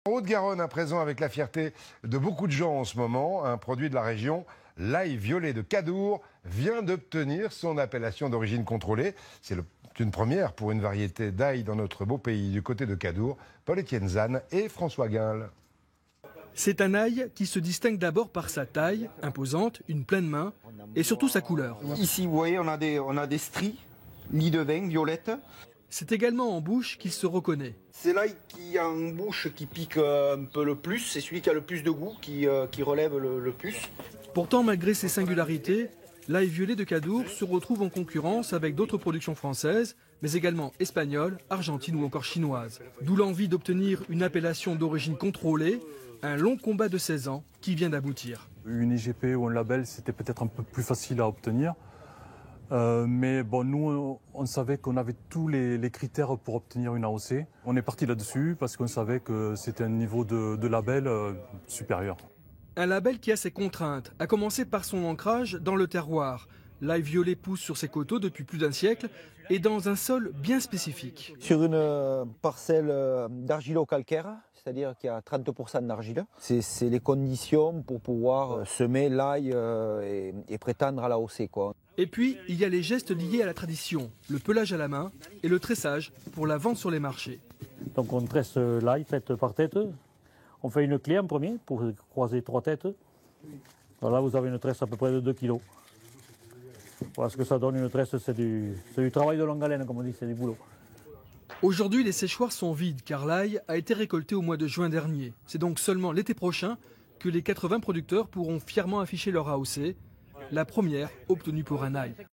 En Haute-Garonne, à présent, avec la fierté de beaucoup de gens en ce moment, un produit de la région, l'ail violet de Cadour, vient d'obtenir son appellation d'origine contrôlée. C'est une première pour une variété d'ail dans notre beau pays du côté de Cadour. Paul-Étienne Zahn et François Guinle. C'est un ail qui se distingue d'abord par sa taille, imposante, une pleine main, et surtout sa couleur. Ici, vous voyez, on a des stries, lit de vin, violette. C'est également en bouche qu'il se reconnaît. C'est l'ail qui a en bouche qui pique un peu le plus, c'est celui qui a le plus de goût, qui relève le plus. Pourtant, malgré ses singularités, l'ail violet de Cadour se retrouve en concurrence avec d'autres productions françaises, mais également espagnoles, argentines ou encore chinoises. D'où l'envie d'obtenir une appellation d'origine contrôlée, un long combat de 16 ans qui vient d'aboutir. Une IGP ou un label, c'était peut-être un peu plus facile à obtenir. Mais bon, nous, on savait qu'on avait tous les critères pour obtenir une AOC. On est parti là-dessus parce qu'on savait que c'était un niveau de label supérieur. Un label qui a ses contraintes, à commencer par son ancrage dans le terroir. L'ail violet pousse sur ses coteaux depuis plus d'un siècle et dans un sol bien spécifique. Sur une parcelle d'argilo-calcaire, c'est-à-dire qu'il y a 30% d'argile. C'est les conditions pour pouvoir semer l'ail et prétendre à l'AOC, quoi. Et puis, il y a les gestes liés à la tradition, le pelage à la main et le tressage pour la vente sur les marchés. Donc on tresse l'ail tête par tête. On fait une clé en premier pour croiser 3 têtes. Voilà, vous avez une tresse à peu près de 2 kg. Voilà ce que ça donne, une tresse, c'est du travail de longue haleine, comme on dit, c'est du boulot. Aujourd'hui, les séchoirs sont vides car l'ail a été récolté au mois de juin dernier. C'est donc seulement l'été prochain que les 80 producteurs pourront fièrement afficher leur AOC, la première obtenue pour un ail.